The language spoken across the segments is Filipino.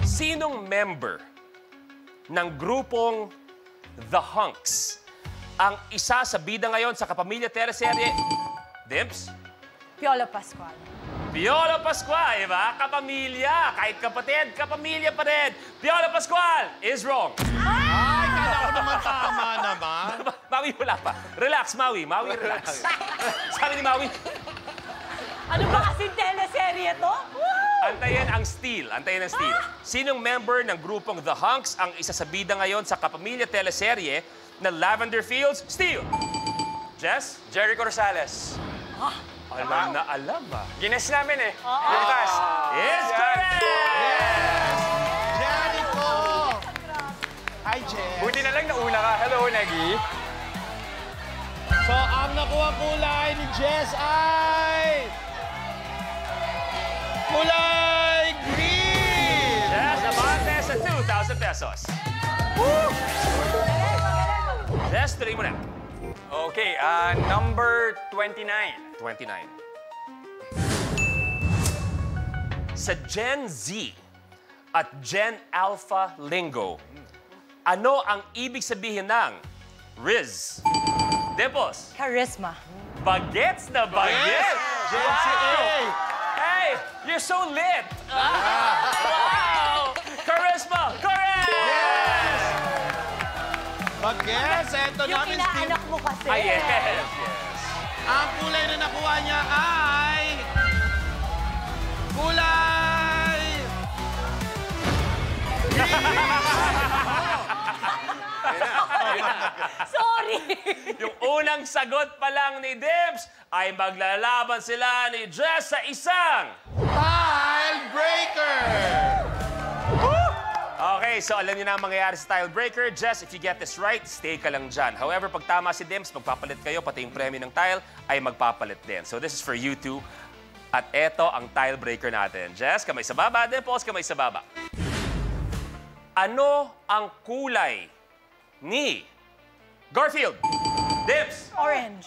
Sinong member ng grupong The Hunks ang isa sa bida ngayon sa kapamilya teleserye? Dimps? Piolo Pascual. Piolo Pascual, iba? Kapamilya. Kahit kapatid, kapamilya pa rin. Piolo Pascual is wrong. Ay, kala ko naman tama naman. Maui, wala pa. Relax, Maui. Maui, relax. Sabi ni Maui. Ano ba kasing teleserye to? Antayin ang steal. Antayin ang steal. Sinong member ng grupong The Hunks ang isa sa bida ngayon sa kapamilya teleserye na Lavender Fields? Steal! Jess? Jericho Rosales. Alam na alam ba? Gines namin eh. Yung cast. Is correct! Yes! Jericho! Hi, Jess. Buti na lang nauna ka. Hello, Nagi. So, ang nakuha kulay ni Jess ay... kulay green! Jess, abante sa 2,000 pesos. Jess, tuloy mo na. Okay, number 29. 29. Sa Gen Z at Gen Alpha lingo, ano ang ibig sabihin ng Riz? Depos, Charisma. bagets na bagets! Gen Z A! Hey, you're so lit! Wow! Charisma! Correct! Yes! Bagets, eto Yung namin, Steve. inaanak mo kasi. Ah, yes, yes. Ang kulay na nakuha niya ay... kulay... Sorry! Yung unang sagot pa lang ni Dibs ay maglalaban sila ni Jess sa isang... Tile breaker! Okay, so alam niyo na ang mangyayari sa tile breaker. Jess, if you get this right, stay ka lang dyan. However, pag tama si Dims, magpapalit kayo, pati yung premyo ng tile ay magpapalit din. So this is for you two. At eto ang tile breaker natin. Jess, kamay sa baba. Dimples, kamay sa baba. Ano ang kulay ni Garfield? Dips! Orange.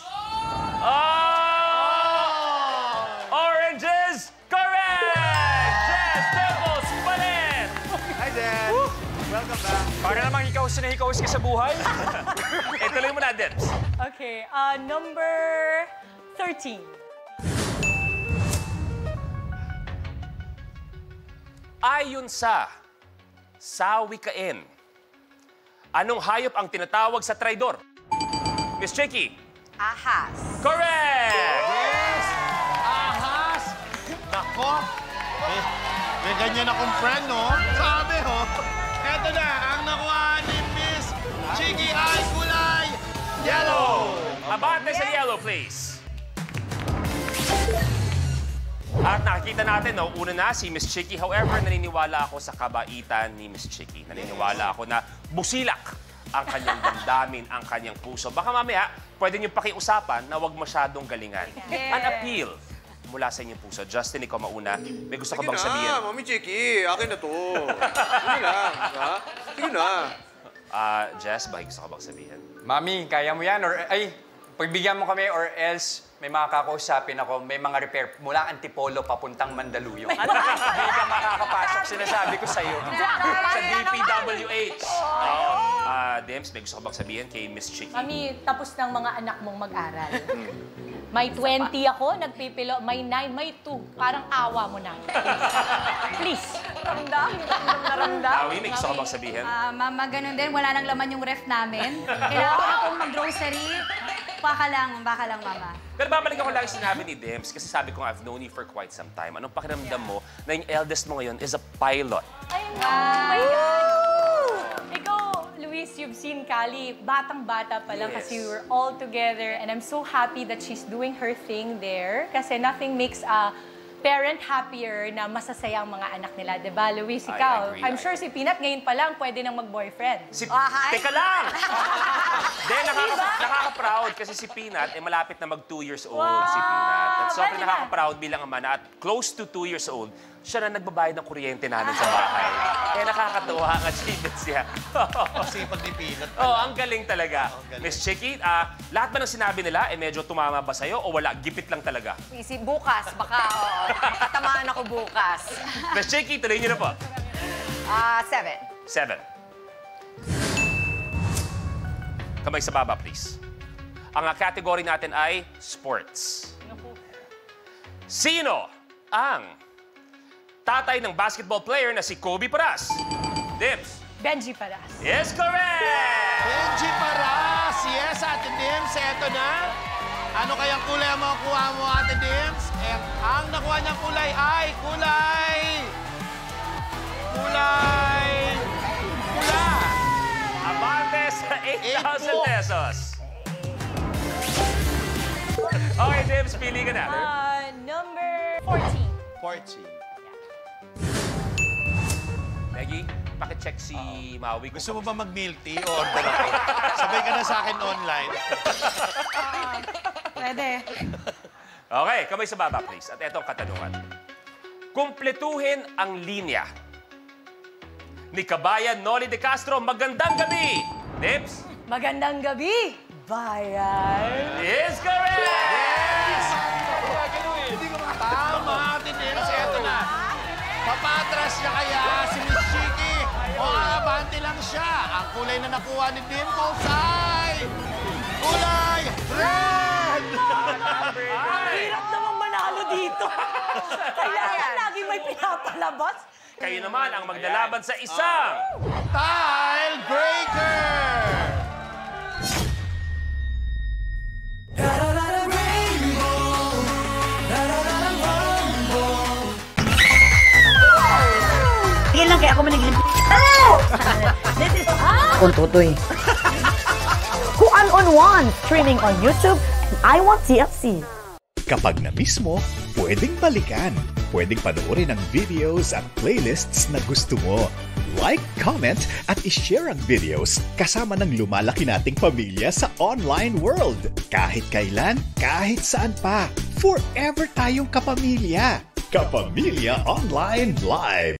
Oh! Oranges! Correct! Jess, Dimples, palit! Hi, Jess. Welcome back. Para namang hikaus na hikaus ka sa buhay. Ituloy mo na, Dips. Okay, number 13. Ayon sa sawikain, anong hayop ang tinatawag sa traidor? Miss Chicky. Ahas. Correct! Yes! Ahas! Nako! May ganyan akong friend, no? Sabi, ho? Eto na, ang nakuha ni Miss Chiki ay kulay yellow! Abante sa yellow, please. At nakikita natin, no, una na si Miss Chicky. However, naniniwala ako sa kabaitan ni Miss Chicky. Naniniwala ako na busilak ang kanyang damdamin, ang kanyang puso. Baka mamaya, pwede niyo pakiusapan na huwag masyadong galingan. An appeal mula sa inyong puso. Justin, ikaw mauna. May gusto ka bang sabihin? Sige na, Mami Chicky. Akin na to. Sige na. Ha? Sige na. Jess, ba gusto ka bang sabihin? Mami, kaya mo yan? Or, ay, pagbigyan mo kami or else may mga kakausapin ako, may mga repair mula Antipolo papuntang Mandaluyong. Hindi ka makakapasok, sinasabi ko sa'yo. Sa DPWH. Dems, may gusto ka bang sabihin kay Miss Chicky? Mami, tapos ng mga anak mong mag-aral. May 20 ako, nagpipilo. May 9, may 2. Parang awa mo na. Please. Ramdam. Awi, may gusto ka bang sabihin? Mama, ganun din. Wala nang laman yung ref namin. Kailangan ko na akong mag-grocery. Baka lang, mama. Pero babalik ako lang yung sinabi ni Dems kasi sabi ko, I've known you for quite some time. Anong pakiramdam mo na yung eldest mo ngayon is a pilot? Ay, oh my God! Ikaw, Luis, you've seen Kali. Batang-bata pa lang kasi we were all together. And I'm so happy that she's doing her thing there. Kasi nothing makes a parent happier na masasaya ang mga anak nila. Diba, Luis, ikaw? agree, I'm sure si Peanut ngayon pa lang pwede nang mag-boyfriend. Teka lang! Then, nakakapagod nakaka-proud kasi si Peanut, malapit na mag 2 years old si Peanut. At sobrang Ganda. nakaka-proud bilang ama na at close to 2 years old, siya na nagbabayad ng kuryente namin sa bahay. Kaya nakakatuwa ang achievements niya. Sipag ni Peanut. Oh, ang galing talaga. galing. Miss Chicky, lahat ba ng sinabi nila, medyo tumama ba sa'yo o wala? Gipit lang talaga? Bukas, baka, oo. Tatamaan ako bukas. Miss Chicky, tuloy niyo na po. 7. 7. Kamay sa baba, please. Ang category natin ay sports. Sino ang tatay ng basketball player na si Kobe Paras? Dims. Benji Paras. Yes, correct! Benji Paras! Yes, Ate Dims, eto na. Ano kayang kulay ang makukuha mo, Ate Dims? At ang nakuha niyang kulay ay kulay... Pula! Abante sa 8,000 pesos. Okay, Dims, pili ka na. Number 14. 14. Maggie, pakicheck si Maui. Gusto mo ba mag-milk tea o order ako? Sabay ka na sa akin online. Pwede. Okay, kamay sa baba, please. At eto ang katanungan. Kumpletuhin ang linya ni Kabayan Noli de Castro. Magandang gabi! Dips? Magandang gabi, bayan. Is correct! Tama, Ate Dims, eto na. Papatras niya kaya si Miss Chicky o aabante lang siya. Ang kulay na nakuha ni Dimples ay kulay red! Hirap namang manalo dito. Kailangan lagi may pinapalabas. Kayo naman ang maglalaban sa isang... Tile Breaker! Yan lang kaya ako managlim. This is Kung Tutoy. Who on one, streaming on YouTube and I Want TFC. Kapag na-miss mo, pwedeng balikan. Pwedeng panoorin ang videos at playlists na gusto mo. Like, comment, at ishare ang videos kasama ng lumalaki nating pamilya sa online world. Kahit kailan, kahit saan pa. Forever tayong kapamilya. Kapamilya Online Live.